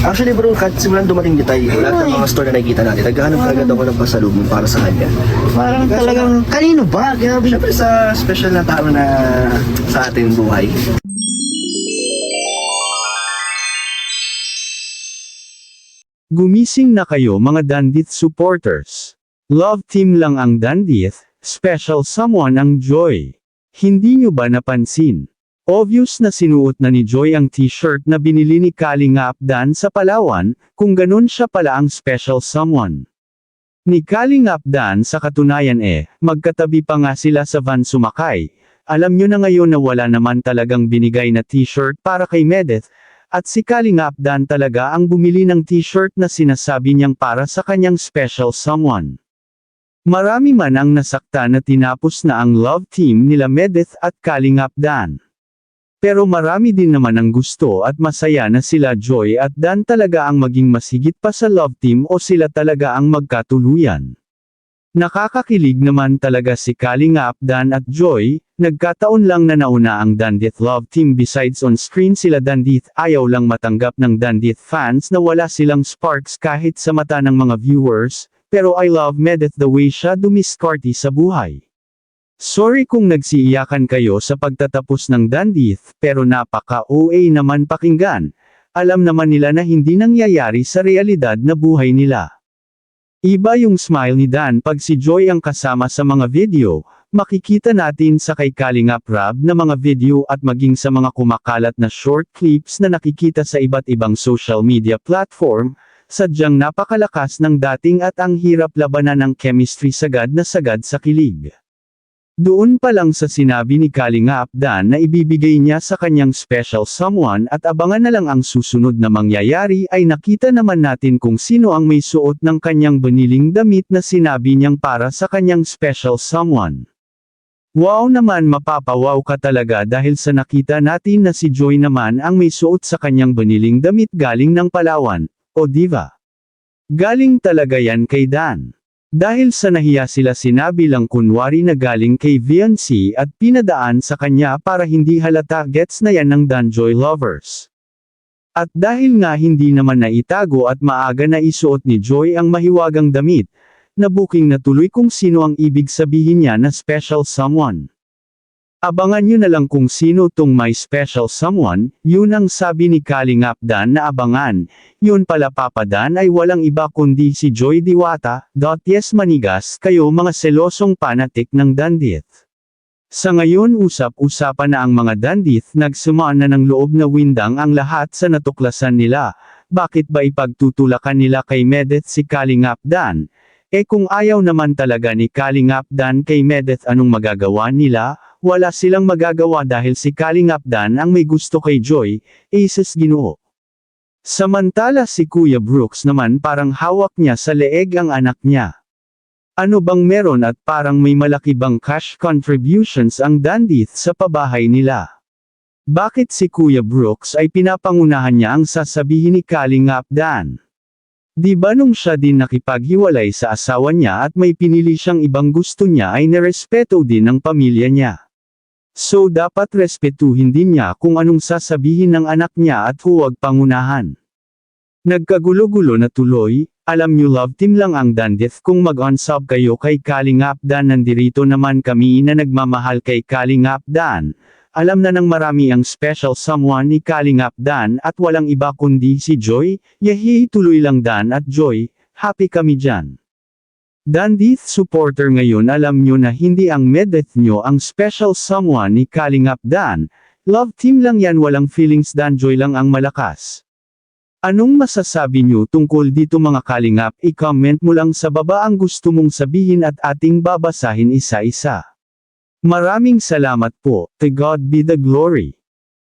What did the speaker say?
Actually bro, kahit simulan dumating di tayo, lahat ng mga store na nakikita natin, naghahanap agad ako ng pasalubong para sa kanya. Parang talagang, kanino ba? Grabe. Siyempre sa special na tao na sa ating buhay. Gumising na kayo mga Dandith supporters. Love team lang ang Dandith, special someone ang Joy. Hindi nyo ba napansin? Obvious na sinuot na ni Joy ang t-shirt na binili ni Kalinga Apdan sa Palawan, kung ganun siya pala ang special someone. Ni Kalinga Apdan sa katunayan magkatabi pa nga sila sa van sumakay. Alam nyo na ngayon na wala naman talagang binigay na t-shirt para kay Medeth, at si Kalinga Apdan talaga ang bumili ng t-shirt na sinasabi niyang para sa kanyang special someone. Marami man ang nasakta na tinapos na ang love team nila Medeth at Kalinga Apdan. Pero marami din naman ang gusto at masaya na sila Joy at Dan talaga ang maging masigit pa sa love team o sila talaga ang magkatuluyan. Nakakakilig naman talaga si Kalinga Apdan at Joy, nagkataon lang na nauna ang Dandith love team besides on screen sila Dandith ayaw lang matanggap ng Dandith fans na wala silang sparks kahit sa mata ng mga viewers, pero I love Medeth the way siya dumiskarte sa buhay. Sorry kung nagsiiyakan kayo sa pagtatapos ng Dandith, pero napaka-OA naman pakinggan, alam naman nila na hindi nangyayari sa realidad na buhay nila. Iba yung smile ni Dan pag si Joy ang kasama sa mga video, makikita natin sa kay Kalinga Prab na mga video at maging sa mga kumakalat na short clips na nakikita sa iba't ibang social media platform, sadyang napakalakas ng dating at ang hirap labanan ng chemistry sagad na sagad sa kilig. Doon pa lang sa sinabi ni Kalinga Apdan na ibibigay niya sa kanyang special someone at abangan na lang ang susunod na mangyayari ay nakita naman natin kung sino ang may suot ng kanyang biniling damit na sinabi niyang para sa kanyang special someone. Wow naman, mapapawaw ka talaga dahil sa nakita natin na si Joy naman ang may suot sa kanyang biniling damit galing ng Palawan, o diva. Galing talaga yan kay Dan. Dahil sa nahiya sila sinabi lang kunwari na galing kay Viancy at pinadaan sa kanya para hindi halata gets na yan ng Danjoy lovers. At dahil nga hindi naman naitago at maaga na isuot ni Joy ang mahiwagang damit, nabuking na tuloy kung sino ang ibig sabihin niya na special someone. Abangan nyo na lang kung sino tong my special someone, yun ang sabi ni Kalinga Apdan na abangan, yun pala papadan ay walang iba kundi si Joy Diwata. Yes manigas kayo mga selosong panatik ng Dandith. Sa ngayon usap-usapan na ang mga Dandith nagsumaan na ng loob na windang ang lahat sa natuklasan nila, bakit ba ipagtutulakan nila kay Medeth si Kalinga Apdan? Kung ayaw naman talaga ni Kalinga Apdan kay Medeth anong magagawa nila? Wala silang magagawa dahil si Kalinga Apdan ang may gusto kay Joy, Aces Ginoo. Samantala si Kuya Brooks naman parang hawak niya sa leeg ang anak niya. Ano bang meron at parang may malaki bang cash contributions ang Dandith sa pabahay nila? Bakit si Kuya Brooks ay pinapangunahan niya ang sasabihin ni Kalinga Apdan? Di ba nung siya din nakipaghiwalay sa asawa niya at may pinili siyang ibang gusto niya ay nerespeto din ng pamilya niya? So dapat respetuhin din niya kung anong sasabihin ng anak niya at huwag pangunahan. Nagkagulo-gulo na tuloy, alam nyo love team lang ang Dandith kung mag-on-sub kayo kay Kalinga Apdan nandirito naman kami na nagmamahal kay Kalinga Apdan. Alam na ng marami ang special someone ni Kalinga Apdan at walang iba kundi si Joy, yahi tuloy lang Dan at Joy, happy kami dyan. Dandith supporter ngayon alam nyo na hindi ang Medeth nyo ang special someone ni Kalinga Apdan, love team lang yan walang feelings Danjoy lang ang malakas. Anong masasabi nyo tungkol dito mga Kalingap? I-comment mo lang sa baba ang gusto mong sabihin at ating babasahin isa-isa. Maraming salamat po, to God be the glory.